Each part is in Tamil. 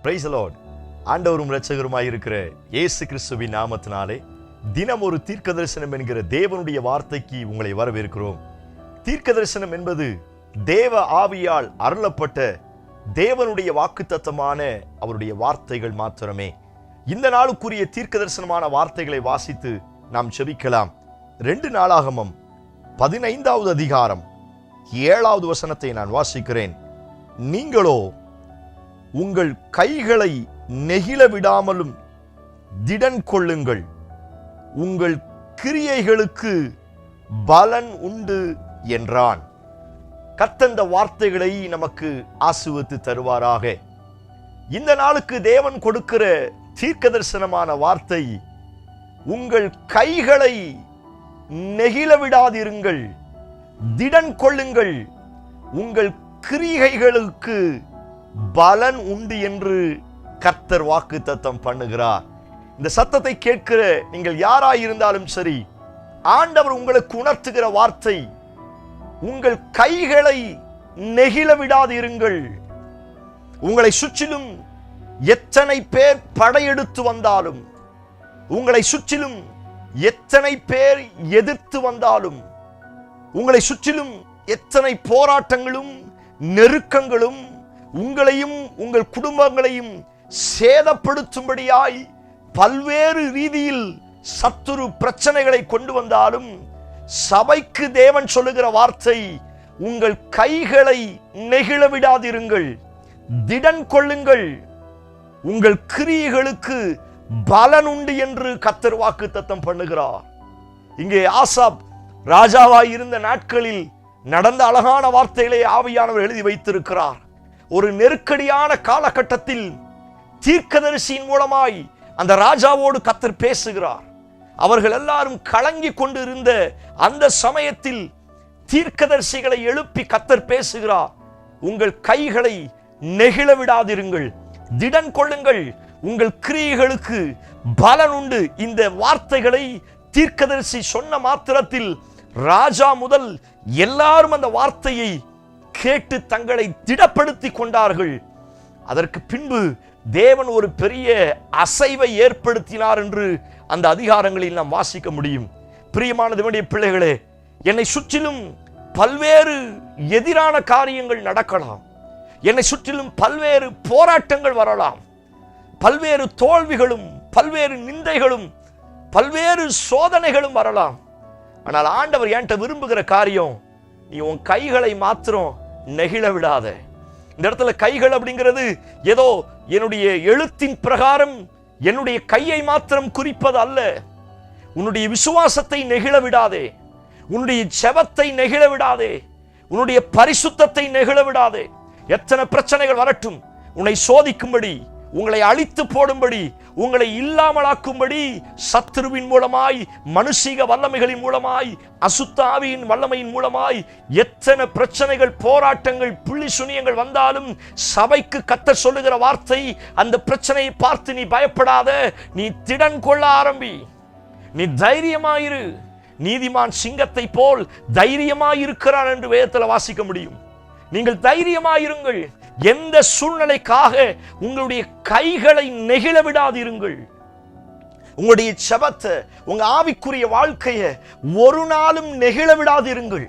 Price the Lord. ஆண்டவரும் இரட்சகருமாய் இருக்கிற இயேசு கிறிஸ்துவின் நாமத்தினாலே தினம் ஒரு தீர்க்க தரிசனம் என்கிற தேவனுடைய வார்த்தைக்கு உங்களை வரவேற்கிறோம். தீர்க்க தரிசனம் என்பது தேவ ஆவியால் அருளப்பட்ட தேவனுடைய வாக்குத்தத்தமான அவருடைய வார்த்தைகள் மாத்திரமே. இந்த நாளுக்குரிய தீர்க்க தரிசனமான வார்த்தைகளை வாசித்து நாம் செபிக்கலாம். 2 நாளாகமம் 15வது அதிகாரம் 7வது வசனத்தை நான் வாசிக்கிறேன். நீங்களோ உங்கள் கைகளை நெகிழ விடாமலும் திடன் கொள்ளுங்கள், உங்கள் கிரியைகளுக்கு பலன் உண்டு என்றான். கர்த்தர் வார்த்தைகளை நமக்கு ஆசீர்வதித்து தருவாராக. இந்த நாளுக்கு தேவன் கொடுக்கிற தீர்க்க தரிசனமான வார்த்தை, உங்கள் கைகளை நெகிழ விடாதிருங்கள், திடன் கொள்ளுங்கள், உங்கள் கிரியைகளுக்கு பலன் உண்டு என்று கர்த்தர் வாக்குத்தத்தம் பண்ணுகிறார். இந்த சத்தத்தை கேட்கிற நீங்கள் யாராயிருந்தாலும் சரி, ஆண்டவர் உங்களுக்கு உணர்த்துகிற வார்த்தை, உங்கள் கைகளை நெகிழ விடாதிருங்கள். உங்களை சுற்றிலும் எத்தனை பேர் படையெடுத்து வந்தாலும், உங்களை சுற்றிலும் எத்தனை பேர் எதிர்த்து வந்தாலும், உங்களை சுற்றிலும் எத்தனை போராட்டங்களும் நெருக்கங்களும் உங்களையும் உங்கள் குடும்பங்களையும் சேதப்படுத்தும்படியாய் பல்வேறு ரீதியில் சத்துரு பிரச்சனைகளை கொண்டு வந்தாலும், சபைக்கு தேவன் சொல்லுகிற வார்த்தை, உங்கள் கைகளை நெகிழ விடாதிருங்கள், திடன் கொள்ளுங்கள், உங்கள் கிரியைகளுக்கு பலன் உண்டு என்று கர்த்தர் வாக்குத்தத்தம் பண்ணுகிறார். இங்கே ஆசாப் ராஜாவாய் இருந்த நாட்களில் நடந்த அழகான வார்த்தைகளை ஆவியானவர் எழுதி வைத்திருக்கிறார். ஒரு நெருக்கடியான காலகட்டத்தில் தீர்க்கதரிசியின் மூலமாய் அந்த ராஜாவோடு கர்த்தர் பேசுகிறார். அவர்கள் எல்லாரும் கலங்கி கொண்டு இருந்த அந்த சமயத்தில் தீர்க்கதரிசிகளை எழுப்பி கர்த்தர் பேசுகிறார். உங்கள் கைகளை நெகிழ விடாதிருங்கள், திடன் கொள்ளுங்கள், உங்கள் கிரியைகளுக்கு பலன் உண்டு. இந்த வார்த்தைகளை தீர்க்கதரிசி சொன்ன மாத்திரத்தில் ராஜா முதல் எல்லாரும் அந்த வார்த்தையை கேட்டு தங்களை திடப்படுத்தி கொண்டார்கள். அதற்கு பின்பு தேவன் ஒரு பெரிய அசைவை ஏற்படுத்தினார் என்று அந்த அதிகாரங்களில் நாம் வாசிக்க முடியும். பிரியமான தேவனுடைய பிள்ளைகளே, என்னை சுற்றிலும் பல்வேறு எதிரான காரியங்கள் நடக்கலாம், என்னை சுற்றிலும் பல்வேறு போராட்டங்கள் வரலாம், பல்வேறு தோல்விகளும் பல்வேறு நிந்தைகளும் பல்வேறு சோதனைகளும் வரலாம். ஆனால் ஆண்டவர் என்கிட்ட விரும்புகிற காரியம், நீ உன் கைகளை மாத்திரம் நெகிழ விடாத. இந்த இடத்துல கைகள் அப்படிங்கிறது ஏதோ என்னுடைய எழுத்தின் பிரகாரம் என்னுடைய கையை மாத்திரம் குறிப்பது அல்ல. உன்னுடைய விசுவாசத்தை நெகிழ விடாதே, உன்னுடைய ஜெபத்தை நெகிழ விடாதே, உன்னுடைய பரிசுத்தத்தை நெகிழ விடாதே. எத்தனை பிரச்சனைகள் வரட்டும், உன்னை சோதிக்கும்படி, உங்களை அழித்து போடும்படி, உங்களை இல்லாமலாக்கும்படி சத்துருவின் மூலமாய், மனுஷீக வல்லமைகளின் மூலமாய், அசுத்த ஆவியின் வல்லமையின் மூலமாய் எத்தனை பிரச்சனைகள், போராட்டங்கள், புள்ளி சுனியங்கள் வந்தாலும் சபைக்கு கர்த்தர் சொல்லுகிற வார்த்தை, அந்த பிரச்சனையை பார்த்து நீ பயப்படாத, நீ திடன் கொள்ள ஆரம்பி, நீ தைரியமாயிரு. நீதிமான் சிங்கத்தை போல் தைரியமாயிருக்கிறான் என்று வேதத்தில் வாசிக்க முடியும். நீங்கள் தைரியமாயிருங்கள். எந்த சூழ்நிலைக்காக உங்களுடைய கைகளை நெகிழ விடாதிருங்கள். உங்களுடைய ஜெபத்தை, உங்க ஆவிக்குரிய வாழ்க்கையை ஒரு நாளும் நெகிழ விடாதிருங்கள்.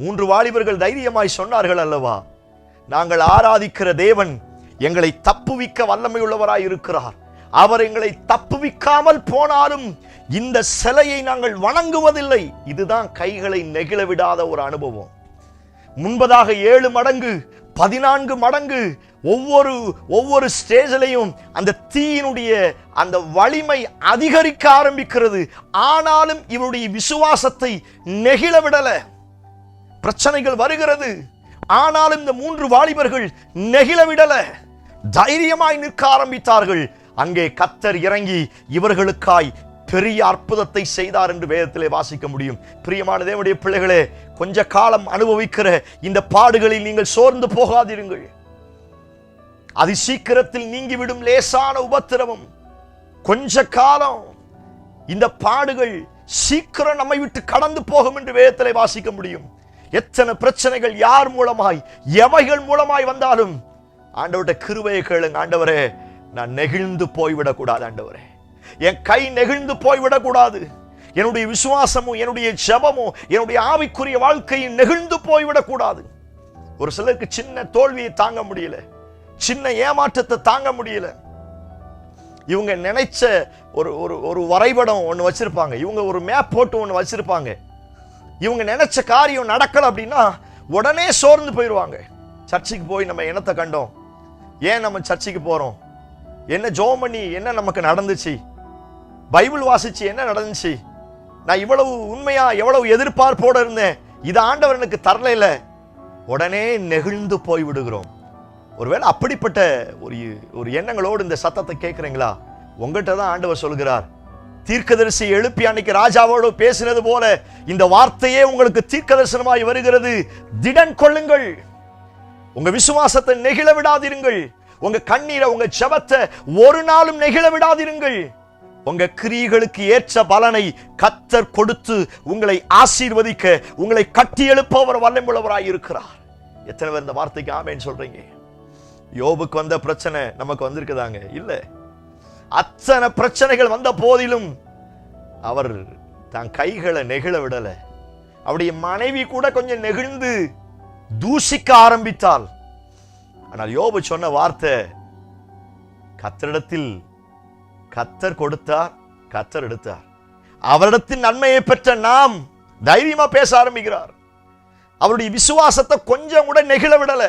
3 வாலிபர்கள் தைரியமாய் சொன்னார்கள் அல்லவா, நாங்கள் ஆராதிக்கிற தேவன் எங்களை தப்புவிக்க வல்லமை உள்ளவராய் இருக்கிறார். அவர் எங்களை தப்புவிக்காமல் போனாலும் இந்த சிலையை நாங்கள் வணங்குவதில்லை. இதுதான் கைகளை நெகிழ விடாத ஒரு அனுபவம். முன்பதாக 7 மடங்கு 14 மடங்கு ஒவ்வொரு ஸ்டேஜிலையும் அந்த தீயினுடைய அந்த வலிமை அதிகரிக்க ஆரம்பிக்கிறது. ஆனாலும் இவருடைய விசுவாசத்தை நெகிழ விடல. பிரச்சனைகள் வருகிறது, ஆனாலும் இந்த 3 வாலிபர்கள் நெகிழ விடல, தைரியமாய் நிற்க ஆரம்பித்தார்கள். அங்கே கர்த்தர் இறங்கி இவர்களுக்காய் பெரிய அற்புதத்தை செய்தார் என்று வேதத்திலே வாசிக்க முடியும். பிரியமான தேவனுடைய பிள்ளைகளே, கொஞ்ச காலம் அனுபவிக்கிற இந்த பாடுகளில் நீங்கள் சோர்ந்து போகாதிருங்கள். அதி சீக்கிரத்தில் நீங்கிவிடும் லேசான உபத்திரவம். கொஞ்ச காலம் இந்த பாடுகள் சீக்கிரம் நம்மை விட்டு கடந்து போகும் என்று வேதத்திலே வாசிக்க முடியும். எத்தனை பிரச்சனைகள் யார் மூலமாய், எவைகள் மூலமாய் வந்தாலும் ஆண்டவர்கிட்ட கிருபையை கேளுங்க. ஆண்டவரே, நான் நெகிழ்ந்து போய்விடக்கூடாது. ஆண்டவரே, என் கை நெகிழ்ந்து போய்விடக்கூடாது. என்னுடைய விசுவாசமும் என்னுடைய ஜெபமும் என்னுடைய ஆவிக்குரிய வாழ்க்கையும் நெகிழ்ந்து போய்விடக்கூடாது. ஒரு சிலருக்கு சின்ன தோல்வியை தாங்க முடியல, சின்ன ஏமாற்றத்தை தாங்க முடியல. இவங்க நினைச்ச ஒரு வரைபடம் ஒன்று வச்சிருப்பாங்க, இவங்க ஒரு மேப் போட்டு ஒன்று வச்சிருப்பாங்க. இவங்க நினைச்ச காரியம் நடக்கல அப்படின்னா உடனே சோர்ந்து போயிடுவாங்க. சர்ச்சுக்கு போய் நம்ம என்னத்தை கண்டோம்? ஏன் நம்ம சர்ச்சுக்கு போறோம்? என்ன ஜெபம் பண்ணி என்ன நமக்கு நடந்துச்சு? பைபிள் வாசிச்சு என்ன நடந்துச்சு? நான் இவ்வளவு உண்மையா எவ்வளவு எதிர்பார்ப்போட இருந்தேன், இது ஆண்டவர் எனக்கு தரல. உடனே நெகிழ்ந்து போய் விடுகிறோம். ஒருவேளை அப்படிப்பட்ட ஒரு எண்ணங்களோடு இந்த சத்தத்தை கேட்கிறீங்களா? உங்ககிட்ட தான் ஆண்டவர் சொல்கிறார், தீர்க்கதரிசி எழுப்பி அன்னைக்கு ராஜாவோடு பேசினது போல இந்த வார்த்தையே உங்களுக்கு தீர்க்கதரிசனமாய் வருகிறது. திடன் கொள்ளுங்கள், உங்க விசுவாசத்தை நெகிழ விடாதிருங்கள், உங்க கண்ணீரை உங்க ஜெபத்தை ஒரு நாளும் நெகிழ விடாதிருங்கள். உங்க கிரியைகளுக்கு ஏற்ற பலனை கர்த்தர் கொடுத்து உங்களை ஆசீர்வதிக்க, உங்களை கட்டி எழுப்பவர் வல்லமையுள்ளவராய் இருக்கிறார். எத்தனை பேர் இந்த வார்த்தைக்கு ஆமென் சொல்றீங்க? யோபுக்கு வந்த பிரச்சனை நமக்கு வந்திருக்குதாங்க? இல்ல. அத்தனை பிரச்சனைகள் வந்த போதிலும் அவர் தன் கைகளை நெகிழ விடல. அவருடைய மனைவி கூட கொஞ்சம் நெகிழ்ந்து தூஷிக்க ஆரம்பித்தாள். ஆனால் யோபு சொன்ன வார்த்தை, கர்த்தரிடத்தில் கர்த்தர் கொடுத்தார், கர்த்தர் எடுத்தார். அவரிடத்தின் நன்மையை பெற்ற நாம் தைரியமா பேச ஆரம்பிக்கிறார். அவருடைய விசுவாசத்தை கொஞ்சம் கூட நெகிழ விடல.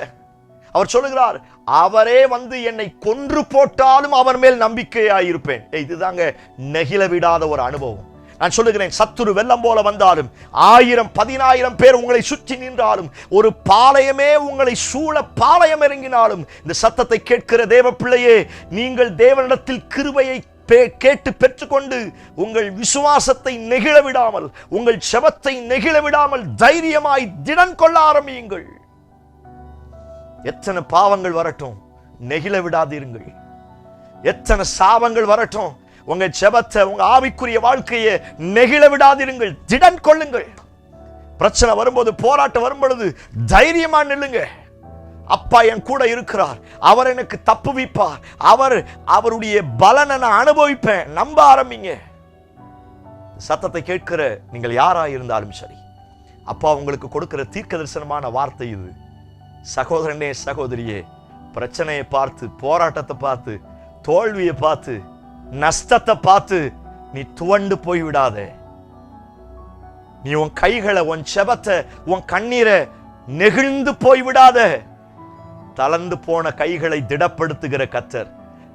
அவர் சொல்லுகிறார், அவரே வந்து என்னை கொன்று போட்டாலும் அவர் மேல் நம்பிக்கையாயிருப்பேன். இதுதாங்க நெகிழ விடாத ஒரு அனுபவம். நான் சொல்லுகிறேன், சத்துரு வெள்ளம் போல வந்தாலும், 1000 10,000 பேர் உங்களை சுற்றி நின்றாலும், ஒரு பாளையமே உங்களை சூழ பாளையம் இறங்கினாலும், இந்த சத்தத்தை கேட்கிற தேவ பிள்ளையே, நீங்கள் தேவனிடத்தில் கிருபையை கேட்டு பெற்றுக்கொண்டு உங்கள் விசுவாசத்தை நெகிழ விடாமல், உங்கள் ஜெபத்தை நெகிழ விடாமல் தைரியமாய் திடன் கொள்ள ஆரம்பியுங்கள். எத்தனை பாவங்கள் வரட்டும், நெகிழ விடாதீர்கள். எத்தனை சாபங்கள் வரட்டும், உங்க ஜெபத்தை, உங்க ஆவிக்குரிய வாழ்க்கையை நெகிழ விடாதீர்கள். திடன் கொள்ளுங்கள். பிரச்சனை வரும்போது, போராட்டம் வரும்பொழுது தைரியமா நில்லுங்க. அப்பா என் கூட இருக்கிறார், அவர் எனக்கு தப்புவிப்பார், அவருடைய பலனை நான் அனுபவிப்பேன். நம்ப ஆரம்பிங்க. சத்தத்தை கேட்கிற நீங்கள் யாராக இருந்தாலும் சரி, அப்பா உங்களுக்கு கொடுக்கிற தீர்க்க தரிசனமான வார்த்தை இது. சகோதரனே, சகோதரியே, பிரச்சனையை பார்த்து, போராட்டத்தை பார்த்து, தோல்வியை பார்த்து, நஷ்டத்தை பார்த்து நீ துவண்டு போய்விடாத. நீ உன் கைகளை, உன் ஜெபத்தை, உன் கண்ணீரை நெகிழ்ந்து போய்விடாத. தளர்ந்து போன கைகளை திடப்படுத்துகிற கர்த்தர்,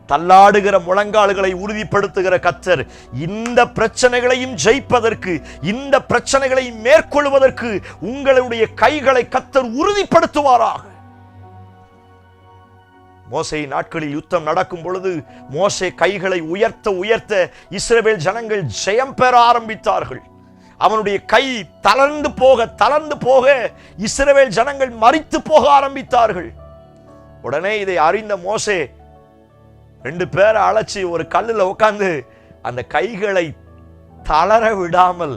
தள்ளாடுகிற முழங்கால்களை உறுதிப்படுத்துகிற கர்த்தர், இந்த பிரச்சனைகளையும் ஜெயிப்பதற்கு, இந்த பிரச்சனைகளை மேற்கொள்வதற்கு உங்களுடைய கைகளை கர்த்தர் உறுதிப்படுத்துவாராக. மோசே நாட்களில் யுத்தம் நடக்கும் பொழுது மோசே கைகளை உயர்த்த உயர்த்த இஸ்ரவேல் ஜனங்கள் ஜெயம் பெற ஆரம்பித்தார்கள். அவனுடைய கை தளர்ந்து போக இஸ்ரவேல் ஜனங்கள் மரித்து போக ஆரம்பித்தார்கள். உடனே இதை அறிந்த மோசே 2 பேரை அழைச்சி ஒரு கல்லுல உட்கார்ந்து அந்த கைகளை தளர விடாமல்,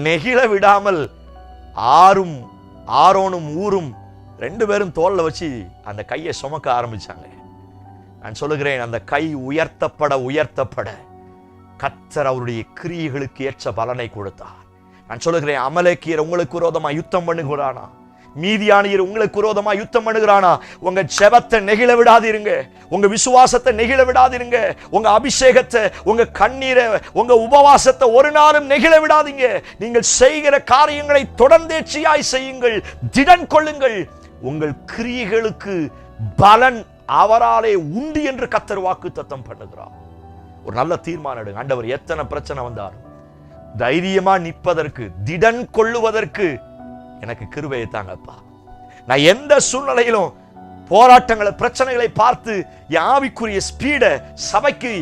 நெகிழ விடாமல், ஆரோனும் ஊரும் 2 பேரும் தோல்ல வச்சு அந்த கையை சுமக்க ஆரம்பிச்சாங்க. நான் சொல்லுகிறேன், அந்த கை உயர்த்தப்பட கர்த்தர் அவருடைய கிரியைகளுக்கு ஏற்ற பலனை கொடுத்தார். நான் சொல்லுகிறேன், அமலேக்கியர் உங்களுக்கு விரோதமா யுத்தம் பண்ணுகிறானா? மீதியானியர் உங்களுக்கு விரோதமா யுத்தம் பண்ணுகிறானா? உங்க ஜெபத்தை நெகிழ விடாதீருங்க, உங்க விசுவாசத்தை நெகிழ விடாதீருங்க, உங்க அபிஷேகத்தை, உங்க கண்ணீரை, உங்க உபவாசத்தை ஒரு நாளும் நெகிழ விடாதீங்க. நீங்கள் செய்கிற காரியங்களை தொடர்ந்தேர்ச்சியாய் செய்யுங்கள், திடன் கொள்ளுங்கள். உங்கள் கிரியைகளுக்கு பலன் அவராலே உண்டு என்று கர்த்தர் வாக்குத்தத்தம் பண்ணுகிறார். ஒரு நல்ல தீர்மானம் எடுங்க. ஆண்டவர், எத்தனை பிரச்சனை வந்தாலும் தைரியமா நிற்பதற்கு, திடன் கொள்ளுவதற்கு எனக்கு கிருபையை தாங்கப்பா. நான் எந்த சூழ்நிலையிலும் போராட்டங்களை, பிரச்சனைகளை பார்த்து என் ஆவிக்குரிய ஸ்பீட, சபைக்கு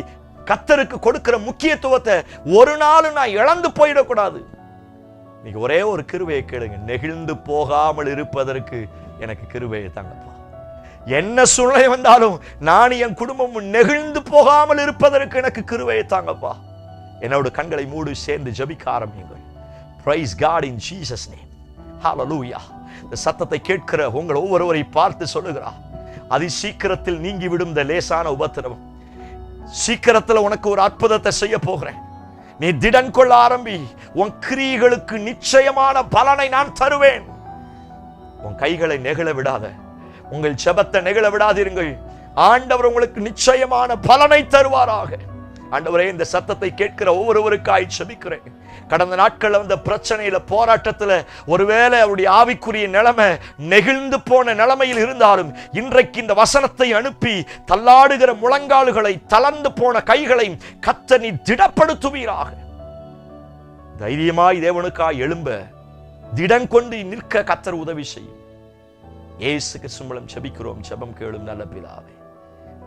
கர்த்தருக்கு கொடுக்கிற முக்கியத்துவத்தை ஒரு நாளும் நான் இழந்து போயிடக்கூடாது. நீங்க ஒரே ஒரு கிருபையை கேளுங்க, நெகிழ்ந்து போகாமல் இருப்பதற்கு எனக்கு கிருபையை தாங்கப்பா. என்ன சூழ்நிலை வந்தாலும் நான் என் குடும்பமும் நெகிழ்ந்து போகாமல் இருப்பதற்கு எனக்கு கிருபையை தாங்கப்பா. என்னோட கண்களை மூடி சேர்ந்து ஜெபிக்க ஆரம்பியுங்கள். Praise God in Jesus name. Hallelujah. இந்த சத்தத்தை கேட்கிற உங்கள் ஒவ்வொருவரை பார்த்து சொல்லுகிறார், அது சீக்கிரத்தில் நீங்கிவிடும். இந்த லேசான உபத்திரவம் சீக்கிரத்தில் உனக்கு ஒரு அற்புதத்தை செய்ய போகிறேன். நீ திடன் கொள்ள ஆரம்பி. உன் கிரியைகளுக்கு நிச்சயமான பலனை நான் தருவேன். உன் கைகளை நெகிழ விடாத. உங்கள் ஜெபத்தை நெகிழ விடாதீர்கள். ஆண்டவர் உங்களுக்கு நிச்சயமான பலனை தருவாராக. ஆண்டவரே, இந்த சத்தத்தை கேட்கிற ஒவ்வொருவருக்காய் ஜெபிக்கிறேன். கடந்த நாட்கள் வந்த பிரச்சனையில, போராட்டத்துல ஒருவேளை அவருடைய ஆவிக்குரிய நிலைமை நெகிழ்ந்து போன நிலைமையில் இருந்தாலும், இன்றைக்கு இந்த வசனத்தை அனுப்பி தள்ளாடுகிற முழங்கால்களை, தளர்ந்து போன கைகளை கர்த்தர் நீ திடப்படுத்துவீராக. தைரியமாய் தேவனுக்காய் எழும்ப, திடன் கொண்டு நிற்க கர்த்தர் உதவி செய்யும். இயேசு கிறிஸ்து மூலம் ஜெபிக்கிறோம். ஜெபம் கேளும் நல்ல பிதாவே.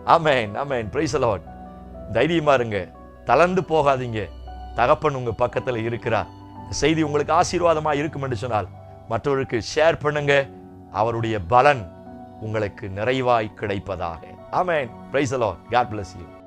Amen, amen. Praise the Lord. தைரியமா இருங்க, தளர்ந்து போகாதீங்க. தகப்பன் உங்க பக்கத்துல இருக்கிறார். இந்த செய்தி உங்களுக்கு ஆசீர்வாதமா இருக்கும் என்று சொன்னால் மற்றவருக்கு ஷேர் பண்ணுங்க. அவருடைய பலன் உங்களுக்கு நிறைவாய் கிடைப்பதாக. Amen. Praise the Lord. God bless you.